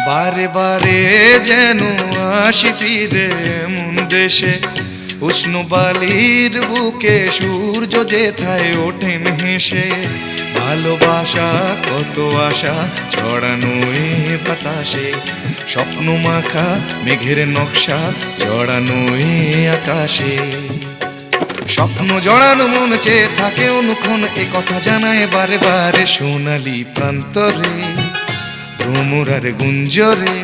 বারে বারে যেন আসি ফিরে এমন দেশে, উষ্ণ বালির বুকে সূর্য যেথায় ওঠেন হেসে। ভালোবাসা কত আশা ছড়ানো এ বাতাসে, স্বপ্ন মাখা মেঘের নকশা জড়ানো এ আকাশে। স্বপ্ন জড়ানো মন চেয়ে থাকে অনুক্ষণ, এ কথা জানায় বারে বারে সোনালি প্রান্তরে ভ্রমরার গুঞ্জরে।